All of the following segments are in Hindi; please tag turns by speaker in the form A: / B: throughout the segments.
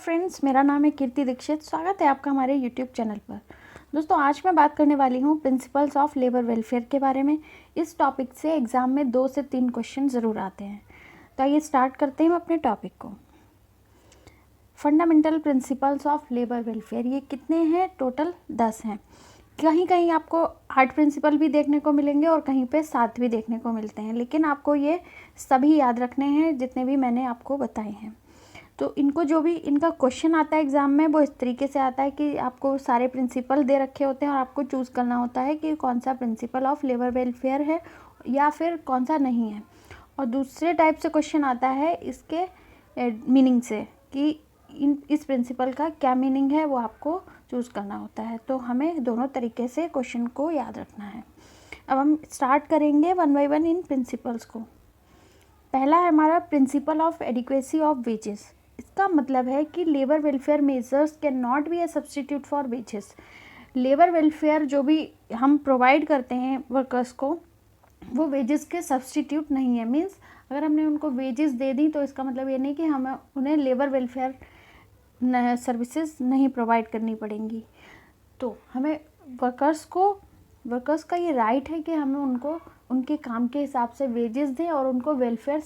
A: फ्रेंड्स, मेरा नाम है कीर्ति दीक्षित। स्वागत है आपका हमारे यूट्यूब चैनल पर। दोस्तों, आज मैं बात करने वाली हूँ प्रिंसिपल्स ऑफ लेबर वेलफेयर के बारे में। इस टॉपिक से एग्ज़ाम में 2 से 3 क्वेश्चन ज़रूर आते हैं। तो आइए स्टार्ट करते हैं अपने टॉपिक को। Fundamental principles of labour welfare, ये कितने हैं? टोटल 10 हैं। कहीं कहीं आपको 8 प्रिंसिपल भी देखने को मिलेंगे और कहीं पे 7 भी देखने को मिलते हैं, लेकिन आपको ये सभी याद रखने हैं जितने भी मैंने आपको बताए हैं। तो इनको जो भी इनका क्वेश्चन आता है एग्ज़ाम में, वो इस तरीके से आता है कि आपको सारे प्रिंसिपल दे रखे होते हैं और आपको चूज़ करना होता है कि कौन सा प्रिंसिपल ऑफ लेबर वेलफेयर है या फिर कौन सा नहीं है। और दूसरे टाइप से क्वेश्चन आता है इसके मीनिंग से कि इस प्रिंसिपल का क्या मीनिंग है, वो आपको चूज़ करना होता है। तो हमें दोनों तरीके से क्वेश्चन को याद रखना है। अब हम स्टार्ट करेंगे 1 बाय 1 इन प्रिंसिपल्स को। पहला है हमारा principle of adequacy of wages. इसका मतलब है कि labour welfare measures can not be A substitute for wages. Labour welfare जो भी हम प्रोवाइड करते हैं वर्कर्स को, वो वेजेस के सब्सटीट्यूट नहीं है। मीन्स अगर हमने उनको वेजेस दे दी तो इसका मतलब ये नहीं कि हमें उन्हें लेबर वेलफेयर सर्विसेज नहीं प्रोवाइड करनी पड़ेंगी। तो हमें वर्कर्स का ये राइट है कि हमें उनको उनके काम के हिसाब से वेजेस दें और उनको वेलफेयर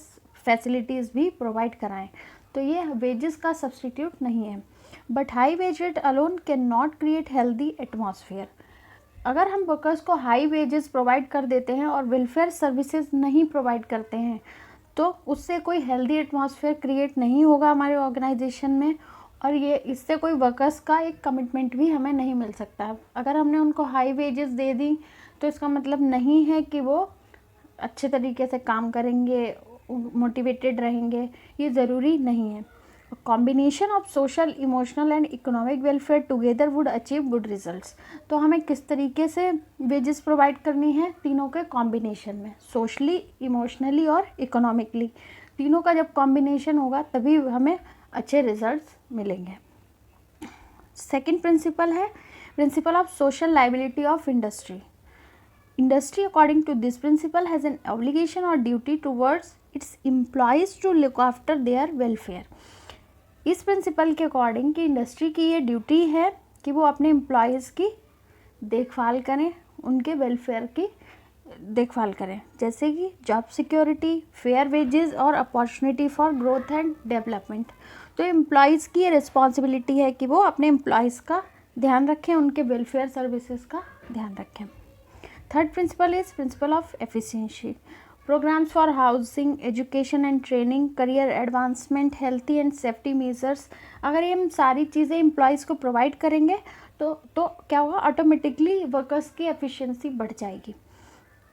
A: फैसिलिटीज़ भी प्रोवाइड कराएं। तो ये वेजेस का सब्सटीट्यूट नहीं है। But high wage rate alone can not create healthy atmosphere. अगर हम वर्कर्स को हाई वेजेस प्रोवाइड कर देते हैं और वेलफेयर सर्विसेज नहीं प्रोवाइड करते हैं, तो उससे कोई हेल्दी एटमॉस्फेयर क्रिएट नहीं होगा हमारे ऑर्गेनाइजेशन में, और ये इससे कोई वर्कर्स का एक कमिटमेंट भी हमें नहीं मिल सकता। अगर हमने उनको हाई वेजेस दे दी तो इसका मतलब नहीं है कि वो अच्छे तरीके से काम करेंगे, मोटिवेटेड रहेंगे, ये ज़रूरी नहीं है। Combination of social, emotional and economic welfare together would achieve good results. तो हमें किस तरीके से वेजेस प्रोवाइड करनी है? तीनों के कॉम्बिनेशन में, सोशली, इमोशनली और इकोनॉमिकली। तीनों का जब कॉम्बिनेशन होगा तभी हमें अच्छे रिजल्ट्स मिलेंगे। सेकेंड प्रिंसिपल है principle of social liability of industry. Industry, according to this principle, has an obligation or duty towards its employees to look after their welfare. इस प्रिंसिपल के अकॉर्डिंग कि इंडस्ट्री की ये ड्यूटी है कि वो अपने एम्प्लॉयज़ की देखभाल करें, उनके वेलफेयर की देखभाल करें, जैसे कि जॉब सिक्योरिटी, फेयर वेजेस और opportunity for growth and development. तो एम्प्लॉयज़ की ये रिस्पॉन्सिबिलिटी है कि वो अपने एम्प्लॉयज़ का ध्यान रखें, उनके वेलफेयर सर्विसेज का ध्यान रखें। Third principle is principle of efficiency. Programmes for housing, education and training, career advancement, healthy and safety measures. अगर ये हम सारी चीज़ें एम्प्लॉयज़ को प्रोवाइड करेंगे तो क्या होगा? ऑटोमेटिकली वर्कर्स की एफिशिएंसी बढ़ जाएगी।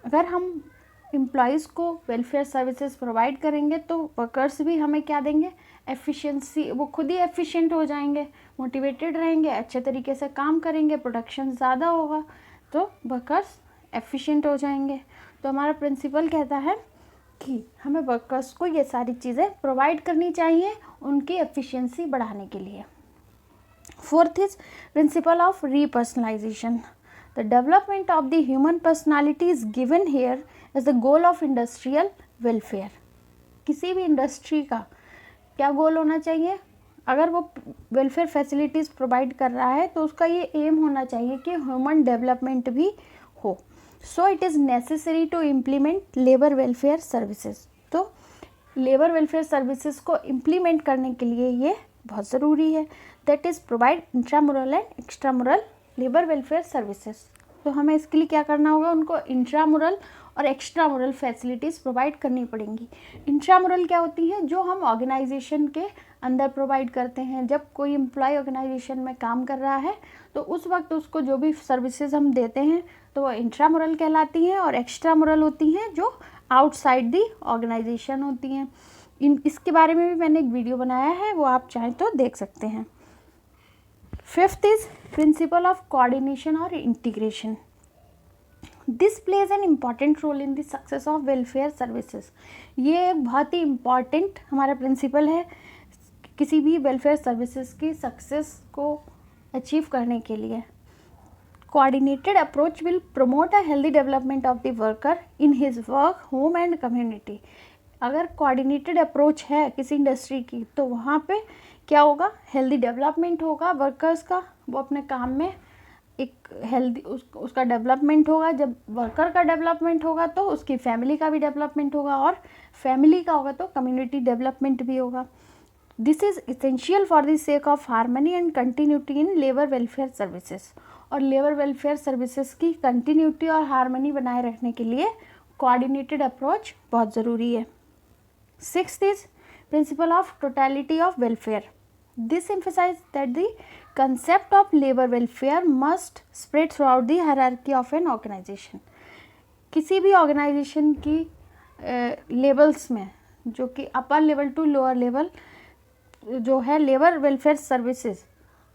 A: अगर हम एम्प्लॉयज़ को वेलफेयर सर्विसेज प्रोवाइड करेंगे तो वर्कर्स भी हमें क्या देंगे? एफिशिएंसी। वो खुद ही एफिशिएंट हो जाएंगे, मोटिवेटेड रहेंगे, अच्छे तरीके से काम करेंगे, प्रोडक्शन ज़्यादा होगा, तो वर्कर्स एफिशिएंट हो जाएंगे। तो हमारा प्रिंसिपल कहता है कि हमें वर्कर्स को ये सारी चीज़ें प्रोवाइड करनी चाहिए उनकी एफिशिएंसी बढ़ाने के लिए। Fourth is principle of repersonalisation. The development of the human personality is given here as the goal of industrial welfare. किसी भी इंडस्ट्री का क्या गोल होना चाहिए? अगर वो वेलफेयर फैसिलिटीज़ प्रोवाइड कर रहा है तो उसका ये एम होना चाहिए कि ह्यूमन डेवलपमेंट भी हो। So it is necessary to implement labour welfare services. तो लेबर वेलफेयर सर्विसेज को इम्प्लीमेंट करने के लिए ये बहुत ज़रूरी है। That is provide intramural and extramural labour welfare services. तो हमें इसके लिए क्या करना होगा? उनको इंट्रामुरल और एक्स्ट्रामुरल फैसिलिटीज़ प्रोवाइड करनी पड़ेंगी। इंट्रामुरल क्या होती हैं? जो हम ऑर्गेनाइजेशन के अंदर प्रोवाइड करते हैं। जब कोई एम्प्लॉय ऑर्गेनाइजेशन में काम कर रहा है तो उस वक्त उसको जो भी सर्विसेज हम देते हैं तो वो इंट्रामुरल कहलाती हैं, और एक्स्ट्रामुरल होती हैं जो आउटसाइड दी ऑर्गेनाइजेशन होती हैं। इसके बारे में भी मैंने एक वीडियो बनाया है, वो आप चाहें तो देख सकते हैं। Fifth is principle of coordination और integration. This plays an important role in the success of welfare services. ये एक बहुत ही इम्पॉर्टेंट हमारा प्रिंसिपल है किसी भी वेलफेयर सर्विसेज की सक्सेस को अचीव करने के लिए। Coordinated approach will promote a healthy development of the worker in his work, home and community. अगर कोऑर्डिनेटेड अप्रोच है किसी इंडस्ट्री की तो वहाँ पे क्या होगा, हेल्दी डेवलपमेंट होगा वर्कर्स का, वो अपने काम में एक हेल्दी उसका डेवलपमेंट होगा। जब वर्कर का डेवलपमेंट होगा तो उसकी फैमिली का भी डेवलपमेंट होगा, और फैमिली का होगा तो कम्युनिटी डेवलपमेंट भी होगा। This is essential for the sake of harmony and continuity in labour welfare services. और लेबर वेलफेयर सर्विसेज की कंटिन्यूटी और हार्मनी बनाए रखने के लिए कोऑर्डिनेटेड अप्रोच बहुत ज़रूरी है। Sixth is principle of totality of welfare. This emphasizes that the concept of labor welfare must spread throughout the hierarchy of an organization। किसी भी ऑर्गेनाइजेशन की लेवल्स में, जो कि upper level to lower level जो है labour welfare services,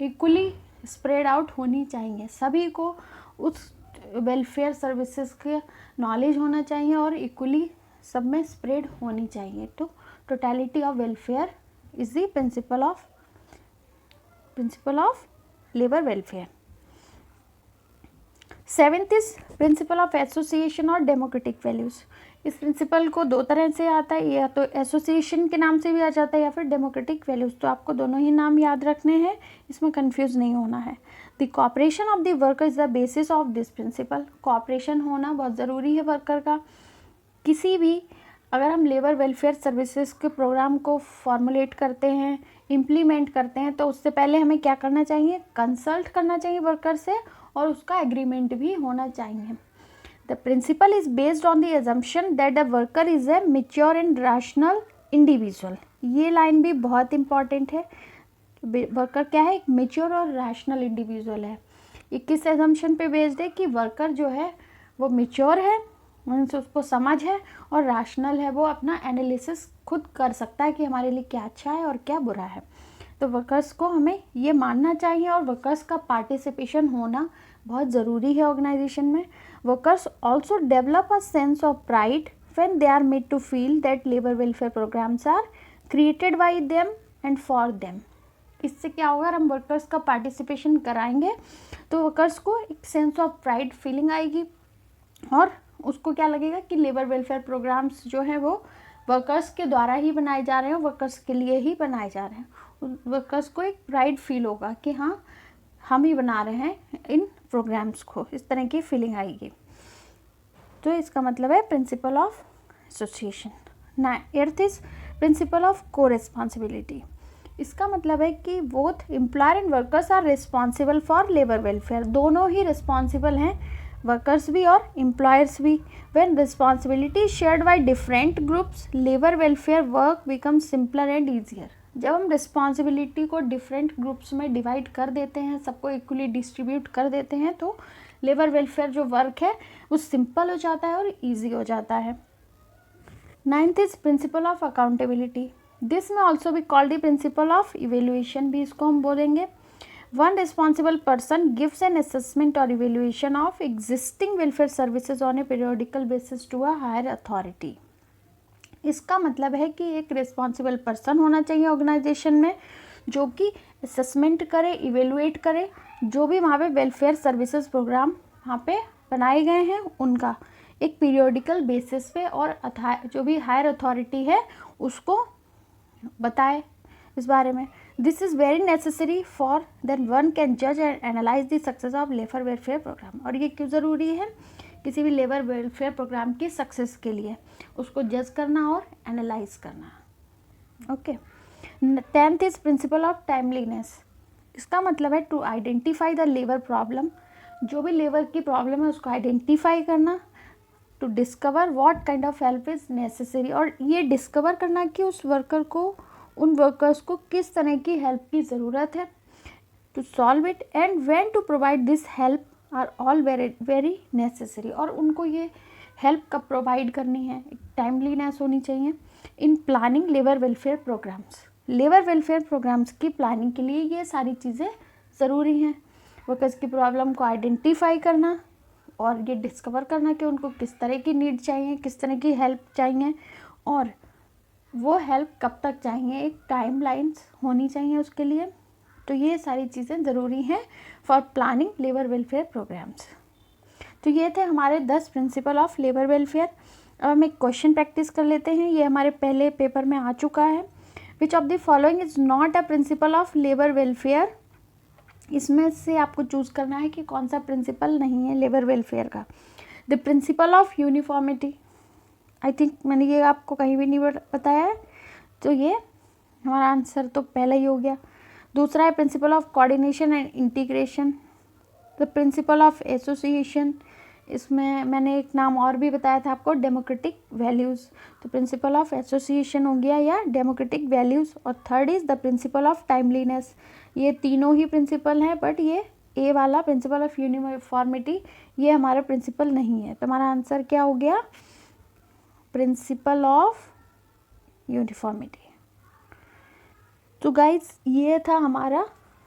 A: equally spread out होनी चाहिए। सभी को उस वेलफेयर सर्विसेज के नॉलेज होना चाहिए और इक्वली सब में स्प्रेड होनी चाहिए। तो totality of welfare is the principle of labour welfare. Seventh is principle of association और डेमोक्रेटिक वैल्यूज़। इस प्रिंसिपल को दो तरह से आता है, या तो एसोसिएशन के नाम से भी आ जाता है या फिर डेमोक्रेटिक वैल्यूज़। तो आपको दोनों ही नाम याद रखने हैं, इसमें कंफ्यूज नहीं होना है। The cooperation of the worker is the basis of this principle. Cooperation होना बहुत ज़रूरी है वर्कर का। किसी भी अगर हम लेबर वेलफेयर सर्विसेज के प्रोग्राम को फॉर्मुलेट करते हैं, इम्प्लीमेंट करते हैं, तो उससे पहले हमें क्या करना चाहिए, कंसल्ट करना चाहिए वर्कर से, और उसका एग्रीमेंट भी होना चाहिए। The principle is based on the assumption that the worker is a mature and rational individual. ये लाइन भी बहुत इंपॉर्टेंट है। वर्कर क्या है, एक मेच्योर और रैशनल इंडिविजुअल है। ये किस एजम्पशन पे बेस्ड है कि वर्कर जो है वो मेच्योर है, मीन्स उसको समझ है, और रैशनल है, वो अपना एनालिसिस खुद कर सकता है कि हमारे लिए क्या अच्छा है और क्या बुरा है। तो वर्कर्स को हमें ये मानना चाहिए, और वर्कर्स का पार्टिसिपेशन होना बहुत ज़रूरी है ऑर्गेनाइजेशन में। Workers also develop a sense of pride when they are made to feel that labour welfare programmes are created by them and for them. इससे क्या होगा, हम वर्कर्स का पार्टिसिपेशन कराएंगे तो वर्कर्स को एक सेंस ऑफ प्राइड फीलिंग आएगी, और उसको क्या लगेगा कि लेबर वेलफेयर प्रोग्राम्स जो हैं वो वर्कर्स के द्वारा ही बनाए जा रहे हैं, वर्कर्स के लिए ही बनाए जा रहे हैं। वर्कर्स को एक प्राइड फील होगा कि हाँ, हम ही बना रहे हैं इन प्रोग्राम्स को, इस तरह की फीलिंग आएगी। तो इसका मतलब है principle of association. Eighth is principle of co-responsibility. इसका मतलब है कि both employer and workers are responsible for labour welfare. दोनों ही रिस्पॉन्सिबल हैं, वर्कर्स भी और एम्प्लॉयर्स भी। When responsibility shared by different groups, labour welfare work become simpler and easier. जब हम रिस्पॉन्सिबिलिटी को डिफरेंट ग्रुप्स में डिवाइड कर देते हैं, सबको इक्वली डिस्ट्रीब्यूट कर देते हैं, तो लेबर वेलफेयर जो वर्क है वो सिंपल हो जाता है और ईजी हो जाता है। Ninth is principle of accountability. This में ऑल्सो भी called the principle of evaluation भी इसको हम बोलेंगे। One responsible person gives an assessment or evaluation of existing welfare services on a periodical basis to a higher authority। इसका मतलब है कि एक रिस्पॉन्सिबल पर्सन होना चाहिए ऑर्गेनाइजेशन में, जो कि असेसमेंट करे, इवेलुएट करे, जो भी वहाँ पे वेलफेयर सर्विसेज प्रोग्राम वहाँ पे बनाए गए हैं उनका एक पीरियोडिकल बेसिस पे, और जो भी हायर अथॉरिटी है उसको बताए इस बारे में। This is very necessary for then one can जज and analyse the success of labour welfare programme. और ये क्यों ज़रूरी है, किसी भी लेबर वेलफेयर प्रोग्राम की सक्सेस के लिए उसको जज करना और एनालाइज करना। Okay. 10th is principle of timeliness. इसका मतलब है to identify the labour problem. जो भी लेबर की प्रॉब्लम है उसको आइडेंटिफाई करना, to discover what kind of help is necessary, और ये डिस्कवर करना कि उस वर्कर को, उन वर्कर्स को किस तरह की हेल्प की ज़रूरत है, to solve it, and when to provide this help are all very necessary. और उनको ये हेल्प कब प्रोवाइड करनी है, एक टाइमलीनेस होनी चाहिए in planning labour welfare programmes. Labour welfare programmes की प्लानिंग के लिए ये सारी चीज़ें ज़रूरी हैं। वर्कर्स की प्रॉब्लम को आइडेंटिफाई करना और ये डिस्कवर करना कि उनको किस तरह की नीड चाहिए, किस तरह की हेल्प चाहिए, और वो हेल्प कब तक चाहिए, एक टाइम लाइन्स होनी चाहिए उसके लिए। तो ये सारी चीज़ें ज़रूरी हैं for planning labour welfare programmes. तो ये थे हमारे 10 प्रिंसिपल ऑफ लेबर वेलफेयर। अब हम एक क्वेश्चन प्रैक्टिस कर लेते हैं, ये हमारे पहले पेपर में आ चुका है। Which of the following is not a principle of labour welfare. इसमें से आपको चूज़ करना है कि कौन सा प्रिंसिपल नहीं है लेबर वेलफेयर का। The principle of uniformity, I think मैंने ये आपको कहीं भी नहीं बताया है, तो ये हमारा आंसर तो पहला ही हो गया। दूसरा है principle of coordination and integration. The principal of association, इसमें मैंने एक नाम और भी बताया था आपको, डेमोक्रेटिक वैल्यूज़। तो प्रिंसिपल ऑफ एसोसिएशन हो गया या डेमोक्रेटिक वैल्यूज़। और third is the principal of timeliness. ये तीनों ही प्रिंसिपल हैं, बट ये ए वाला प्रिंसिपल ऑफ यूनिफॉर्मिटी ये हमारा प्रिंसिपल नहीं है। तो हमारा आंसर क्या हो गया, प्रिंसिपल ऑफ यूनिफॉर्मिटी। तो गाइज ये था हमारा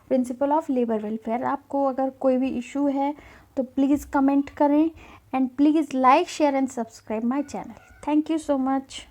A: प्रिंसिपल ऑफ लेबर वेलफेयर। आपको अगर कोई भी इशू है तो प्लीज़ कमेंट करें and please like share and subscribe my channel. Thank you so much.